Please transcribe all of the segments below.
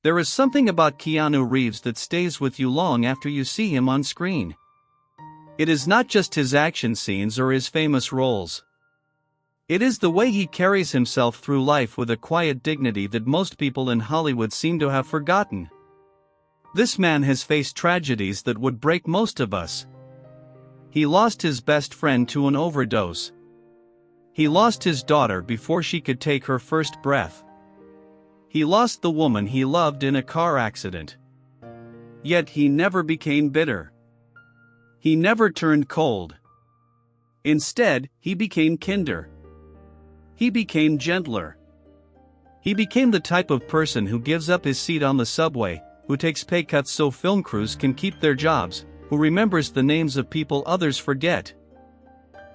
There is something about Keanu Reeves that stays with you long after you see him on screen. It is not just his action scenes or his famous roles. It is the way he carries himself through life with a quiet dignity that most people in Hollywood seem to have forgotten. This man has faced tragedies that would break most of us. He lost his best friend to an overdose. He lost his daughter before she could take her first breath. He lost the woman he loved in a car accident. Yet he never became bitter. He never turned cold. Instead, he became kinder. He became gentler. He became the type of person who gives up his seat on the subway, who takes pay cuts so film crews can keep their jobs, who remembers the names of people others forget.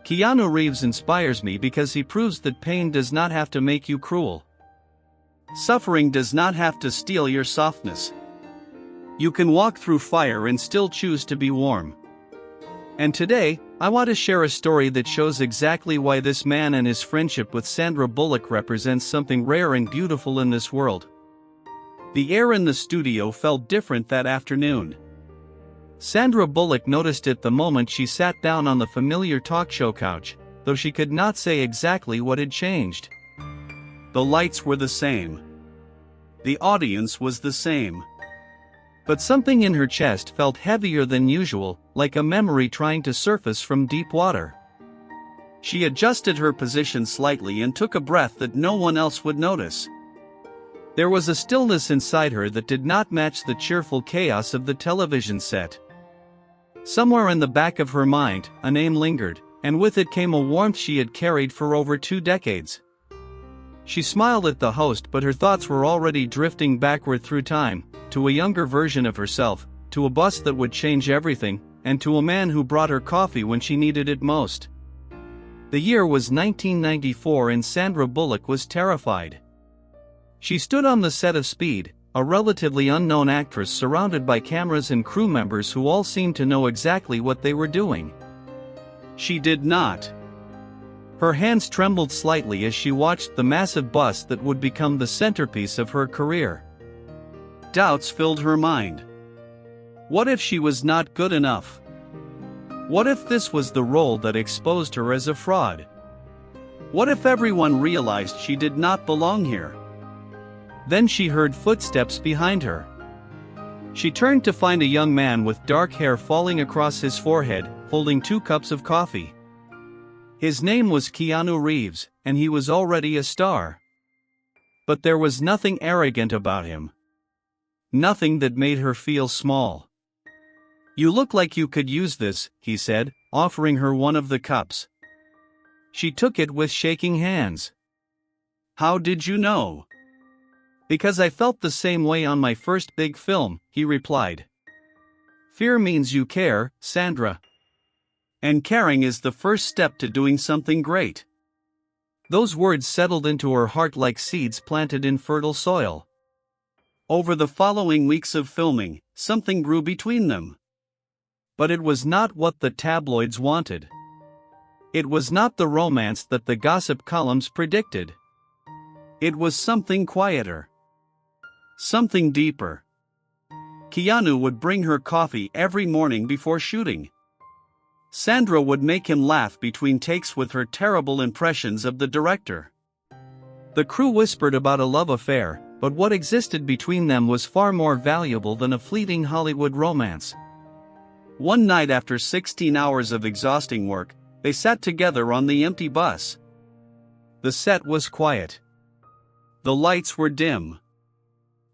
Keanu Reeves inspires me because he proves that pain does not have to make you cruel. Suffering does not have to steal your softness. You can walk through fire and still choose to be warm. And today, I want to share a story that shows exactly why this man and his friendship with Sandra Bullock represents something rare and beautiful in this world. The air in the studio felt different that afternoon. Sandra Bullock noticed it the moment she sat down on the familiar talk show couch, though she could not say exactly what had changed. The lights were the same. The audience was the same. But something in her chest felt heavier than usual, like a memory trying to surface from deep water. She adjusted her position slightly and took a breath that no one else would notice. There was a stillness inside her that did not match the cheerful chaos of the television set. Somewhere in the back of her mind, a name lingered, and with it came a warmth she had carried for over 2 decades. She smiled at the host, but her thoughts were already drifting backward through time, to a younger version of herself, to a bus that would change everything, and to a man who brought her coffee when she needed it most. The year was 1994 and Sandra Bullock was terrified. She stood on the set of Speed, a relatively unknown actress surrounded by cameras and crew members who all seemed to know exactly what they were doing. She did not. Her hands trembled slightly as she watched the massive bus that would become the centerpiece of her career. Doubts filled her mind. What if she was not good enough? What if this was the role that exposed her as a fraud? What if everyone realized she did not belong here? Then she heard footsteps behind her. She turned to find a young man with dark hair falling across his forehead, holding 2 cups of coffee. His name was Keanu Reeves, and he was already a star. But there was nothing arrogant about him. Nothing that made her feel small. "You look like you could use this," he said, offering her one of the cups. She took it with shaking hands. "How did you know?" "Because I felt the same way on my first big film," he replied. "Fear means you care, Sandra. And caring is the first step to doing something great." Those words settled into her heart like seeds planted in fertile soil. Over the following weeks of filming, something grew between them. But it was not what the tabloids wanted. It was not the romance that the gossip columns predicted. It was something quieter. Something deeper. Keanu would bring her coffee every morning before shooting. Sandra would make him laugh between takes with her terrible impressions of the director. The crew whispered about a love affair, but what existed between them was far more valuable than a fleeting Hollywood romance. One night after 16 hours of exhausting work, they sat together on the empty bus. The set was quiet. The lights were dim.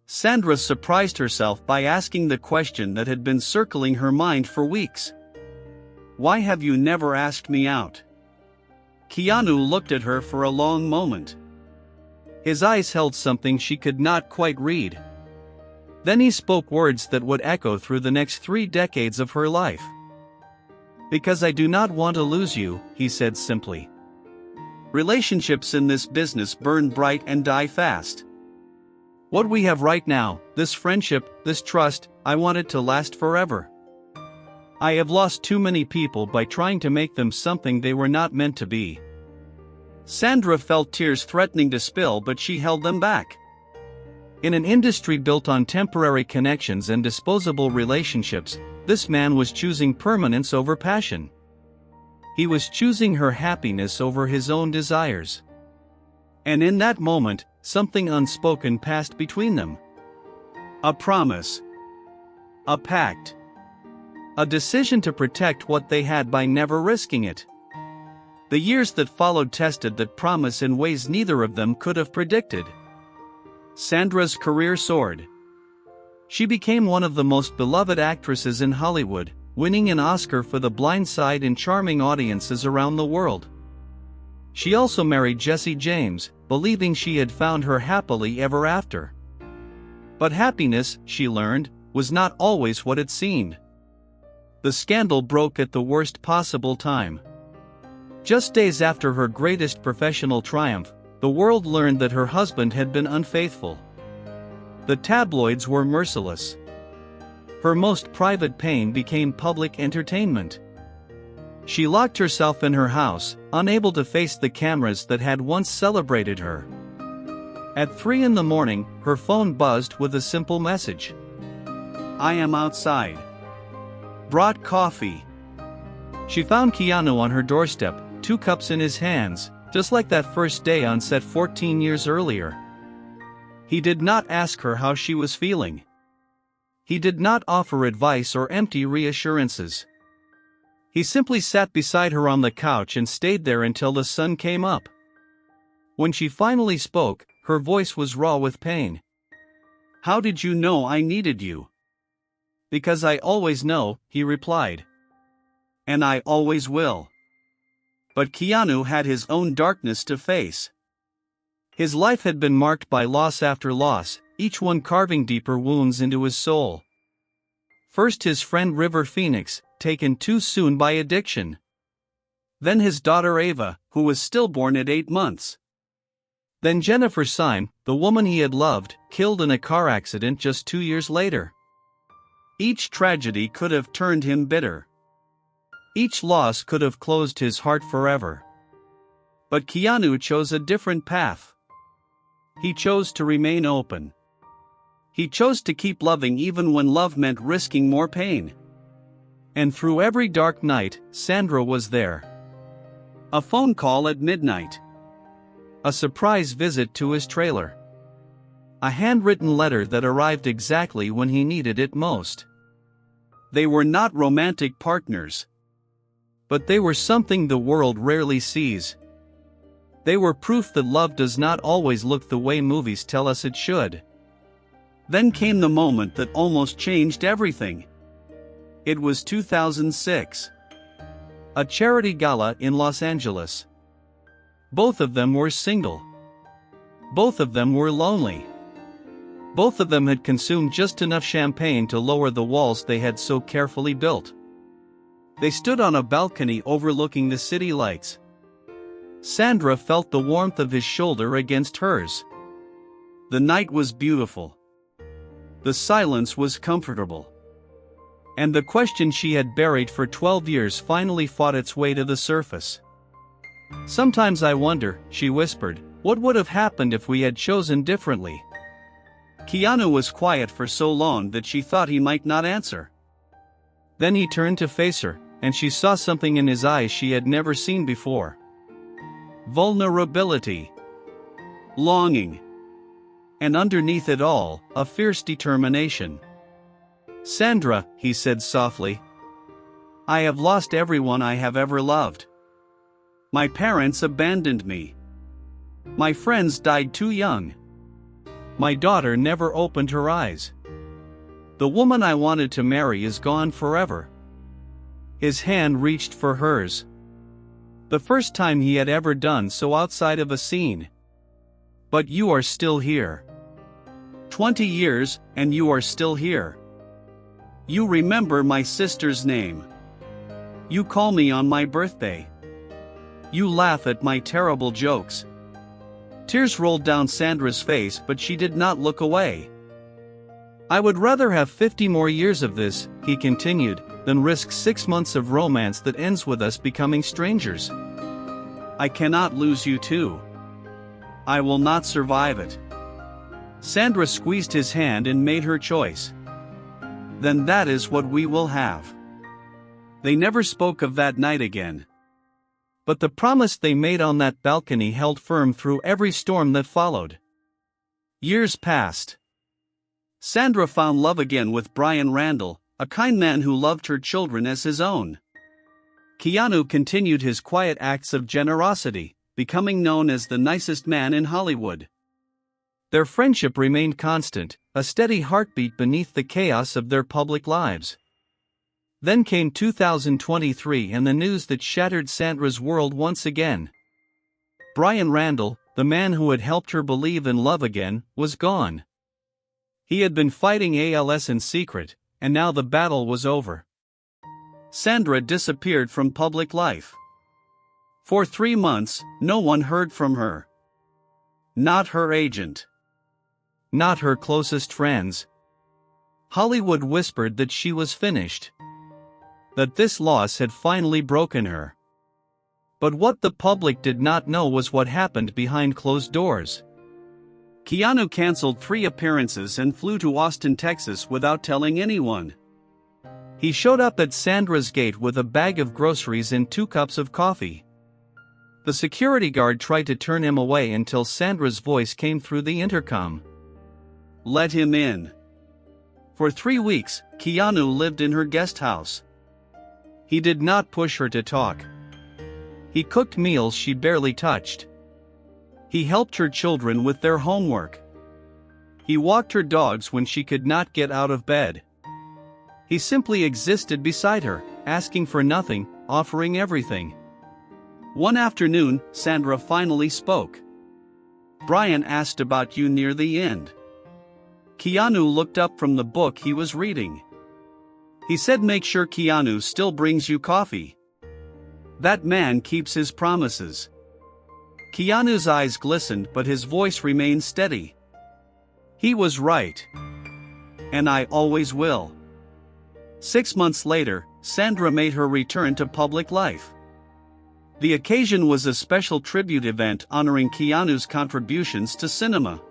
Sandra surprised herself by asking the question that had been circling her mind for weeks. "Why have you never asked me out?" Keanu looked at her for a long moment. His eyes held something she could not quite read. Then he spoke words that would echo through the next 3 decades of her life. "Because I do not want to lose you," he said simply. "Relationships in this business burn bright and die fast. What we have right now, this friendship, this trust, I want it to last forever. I have lost too many people by trying to make them something they were not meant to be." Sandra felt tears threatening to spill, but she held them back. In an industry built on temporary connections and disposable relationships, this man was choosing permanence over passion. He was choosing her happiness over his own desires. And in that moment, something unspoken passed between them. A promise. A pact. A decision to protect what they had by never risking it. The years that followed tested that promise in ways neither of them could have predicted. Sandra's career soared. She became one of the most beloved actresses in Hollywood, winning an Oscar for The Blind Side and charming audiences around the world. She also married Jesse James, believing she had found her happily ever after. But happiness, she learned, was not always what it seemed. The scandal broke at the worst possible time. Just days after her greatest professional triumph, the world learned that her husband had been unfaithful. The tabloids were merciless. Her most private pain became public entertainment. She locked herself in her house, unable to face the cameras that had once celebrated her. At 3 a.m, her phone buzzed with a simple message. "I am outside. Brought coffee." She found Keanu on her doorstep, 2 cups in his hands, just like that first day on set 14 years earlier. He did not ask her how she was feeling. He did not offer advice or empty reassurances. He simply sat beside her on the couch and stayed there until the sun came up. When she finally spoke, her voice was raw with pain. "How did you know I needed you?" "Because I always know," he replied. "And I always will." But Keanu had his own darkness to face. His life had been marked by loss after loss, each one carving deeper wounds into his soul. First his friend River Phoenix, taken too soon by addiction. Then his daughter Ava, who was stillborn at 8 months. Then Jennifer Syme, the woman he had loved, killed in a car accident just 2 years later. Each tragedy could have turned him bitter. Each loss could have closed his heart forever. But Keanu chose a different path. He chose to remain open. He chose to keep loving even when love meant risking more pain. And through every dark night, Sandra was there. A phone call at midnight. A surprise visit to his trailer. A handwritten letter that arrived exactly when he needed it most. They were not romantic partners. But they were something the world rarely sees. They were proof that love does not always look the way movies tell us it should. Then came the moment that almost changed everything. It was 2006. A charity gala in Los Angeles. Both of them were single. Both of them were lonely. Both of them had consumed just enough champagne to lower the walls they had so carefully built. They stood on a balcony overlooking the city lights. Sandra felt the warmth of his shoulder against hers. The night was beautiful. The silence was comfortable. And the question she had buried for 12 years finally fought its way to the surface. "Sometimes I wonder," she whispered, "what would have happened if we had chosen differently?" Keanu was quiet for so long that she thought he might not answer. Then he turned to face her, and she saw something in his eyes she had never seen before. Vulnerability. Longing. And underneath it all, a fierce determination. "Sandra," he said softly, "I have lost everyone I have ever loved. My parents abandoned me. My friends died too young. My daughter never opened her eyes. The woman I wanted to marry is gone forever." His hand reached for hers. The first time he had ever done so outside of a scene. "But you are still here. 20 years, and you are still here. You remember my sister's name. You call me on my birthday. You laugh at my terrible jokes." Tears rolled down Sandra's face, but she did not look away. "I would rather have 50 more years of this," he continued, "than risk 6 months of romance that ends with us becoming strangers. I cannot lose you too. I will not survive it. Sandra squeezed his hand and made her choice. Then that is what we will have. They never spoke of that night again. But the promise they made on that balcony held firm through every storm that followed. Years passed. Sandra found love again with Bryan Randall, a kind man who loved her children as his own. Keanu continued his quiet acts of generosity, becoming known as the nicest man in Hollywood. Their friendship remained constant, a steady heartbeat beneath the chaos of their public lives. Then came 2023 and the news that shattered Sandra's world once again. Bryan Randall, the man who had helped her believe in love again, was gone. He had been fighting ALS in secret, and now the battle was over. Sandra disappeared from public life. For 3 months, no one heard from her. Not her agent. Not her closest friends. Hollywood whispered that she was finished. That this loss had finally broken her. But what the public did not know was what happened behind closed doors. Keanu canceled 3 appearances and flew to Austin, Texas without telling anyone. He showed up at Sandra's gate with a bag of groceries and 2 cups of coffee. The security guard tried to turn him away until Sandra's voice came through the intercom. Let him in. For 3 weeks, Keanu lived in her guest house. He did not push her to talk. He cooked meals she barely touched. He helped her children with their homework. He walked her dogs when she could not get out of bed. He simply existed beside her, asking for nothing, offering everything. One afternoon, Sandra finally spoke. Bryan asked about you near the end. Keanu looked up from the book he was reading. He said make sure Keanu still brings you coffee. That man keeps his promises. Keanu's eyes glistened but his voice remained steady. He was right. And I always will. 6 months later, Sandra made her return to public life. The occasion was a special tribute event honoring Keanu's contributions to cinema.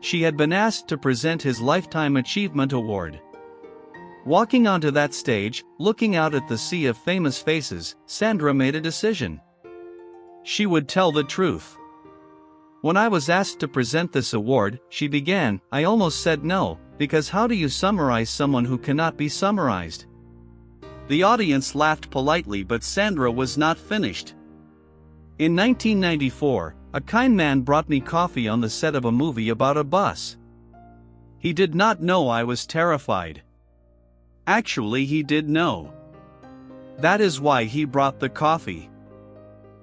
She had been asked to present his Lifetime Achievement Award. Walking onto that stage, looking out at the sea of famous faces, Sandra made a decision. She would tell the truth. When I was asked to present this award, she began, I almost said no, because how do you summarize someone who cannot be summarized? The audience laughed politely but Sandra was not finished. In 1994, a kind man brought me coffee on the set of a movie about a bus. He did not know I was terrified. Actually, he did know. That is why he brought the coffee.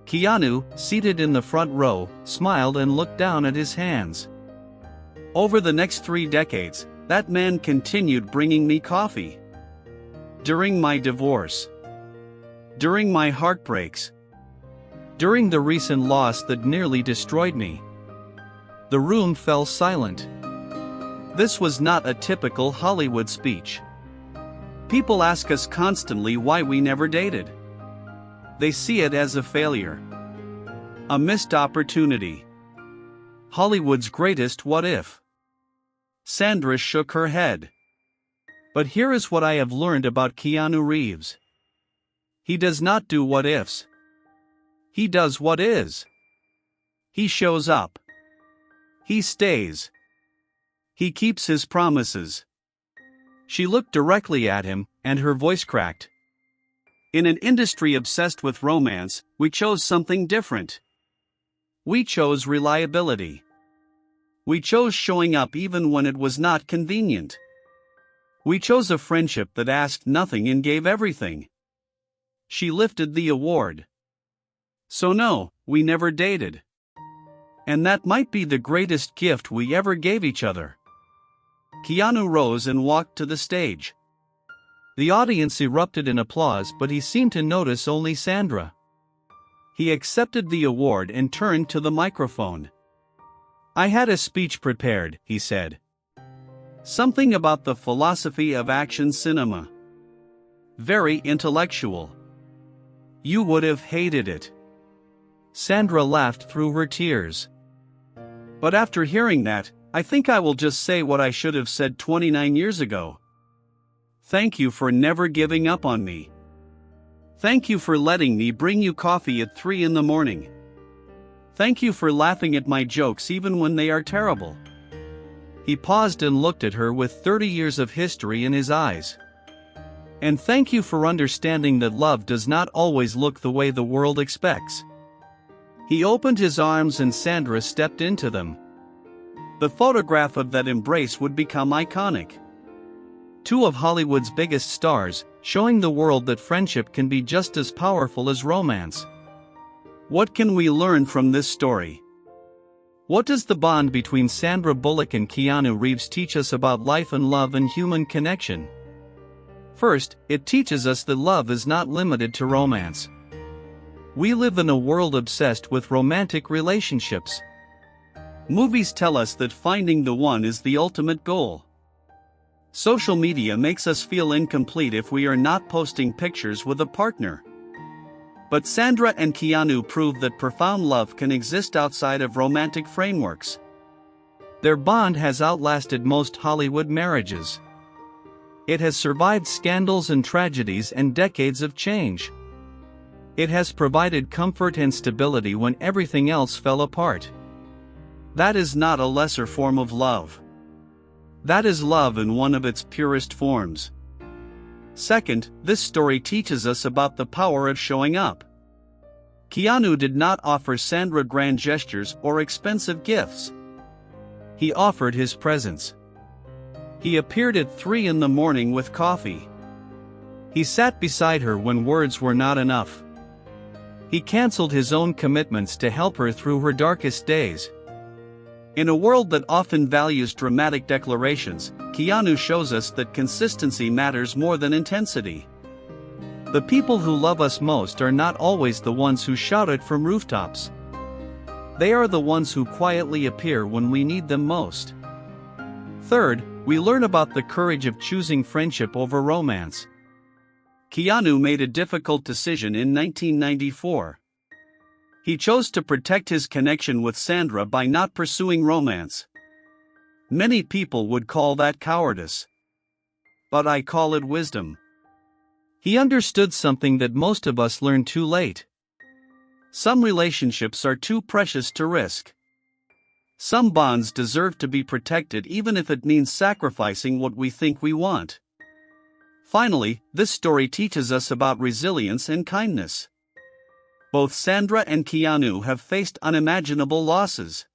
Keanu, seated in the front row, smiled and looked down at his hands. Over the next 3 decades, that man continued bringing me coffee. During my divorce. During my heartbreaks. During the recent loss that nearly destroyed me. The room fell silent. This was not a typical Hollywood speech. People ask us constantly why we never dated. They see it as a failure. A missed opportunity. Hollywood's greatest what if. Sandra shook her head. But here is what I have learned about Keanu Reeves. He does not do what ifs. He does what is. He shows up. He stays. He keeps his promises. She looked directly at him, and her voice cracked. In an industry obsessed with romance, we chose something different. We chose reliability. We chose showing up even when it was not convenient. We chose a friendship that asked nothing and gave everything. She lifted the award. So no, we never dated. And that might be the greatest gift we ever gave each other. Keanu rose and walked to the stage. The audience erupted in applause but he seemed to notice only Sandra. He accepted the award and turned to the microphone. I had a speech prepared, he said. Something about the philosophy of action cinema. Very intellectual. You would have hated it. Sandra laughed through her tears. But after hearing that, I think I will just say what I should have said 29 years ago. Thank you for never giving up on me. Thank you for letting me bring you coffee at 3 in the morning. Thank you for laughing at my jokes even when they are terrible. He paused and looked at her with 30 years of history in his eyes. And thank you for understanding that love does not always look the way the world expects. He opened his arms and Sandra stepped into them. The photograph of that embrace would become iconic. Two of Hollywood's biggest stars, showing the world that friendship can be just as powerful as romance. What can we learn from this story? What does the bond between Sandra Bullock and Keanu Reeves teach us about life and love and human connection? First, it teaches us that love is not limited to romance. We live in a world obsessed with romantic relationships. Movies tell us that finding the one is the ultimate goal. Social media makes us feel incomplete if we are not posting pictures with a partner. But Sandra and Keanu prove that profound love can exist outside of romantic frameworks. Their bond has outlasted most Hollywood marriages. It has survived scandals and tragedies and decades of change. It has provided comfort and stability when everything else fell apart. That is not a lesser form of love. That is love in one of its purest forms. Second, this story teaches us about the power of showing up. Keanu did not offer Sandra grand gestures or expensive gifts. He offered his presence. He appeared at 3 in the morning with coffee. He sat beside her when words were not enough. He canceled his own commitments to help her through her darkest days. In a world that often values dramatic declarations, Keanu shows us that consistency matters more than intensity. The people who love us most are not always the ones who shout it from rooftops. They are the ones who quietly appear when we need them most. Third, we learn about the courage of choosing friendship over romance. Keanu made a difficult decision in 1994. He chose to protect his connection with Sandra by not pursuing romance. Many people would call that cowardice. But I call it wisdom. He understood something that most of us learn too late. Some relationships are too precious to risk. Some bonds deserve to be protected even if it means sacrificing what we think we want. Finally, this story teaches us about resilience and kindness. Both Sandra and Keanu have faced unimaginable losses.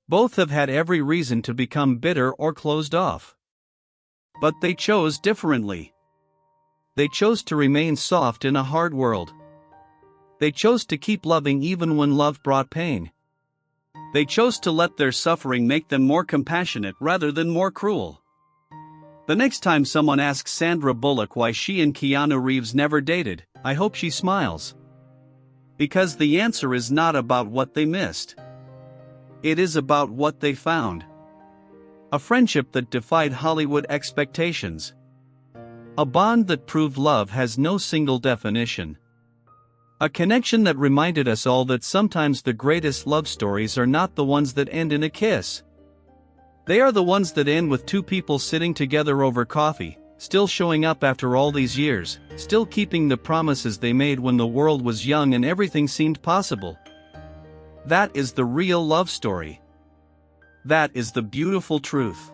Both have had every reason to become bitter or closed off. But they chose differently. They chose to remain soft in a hard world. They chose to keep loving even when love brought pain. They chose to let their suffering make them more compassionate rather than more cruel. The next time someone asks Sandra Bullock why she and Keanu Reeves never dated, I hope she smiles. Because the answer is not about what they missed. It is about what they found. A friendship that defied Hollywood expectations. A bond that proved love has no single definition. A connection that reminded us all that sometimes the greatest love stories are not the ones that end in a kiss. They are the ones that end with two people sitting together over coffee, still showing up after all these years, still keeping the promises they made when the world was young and everything seemed possible. That is the real love story. That is the beautiful truth.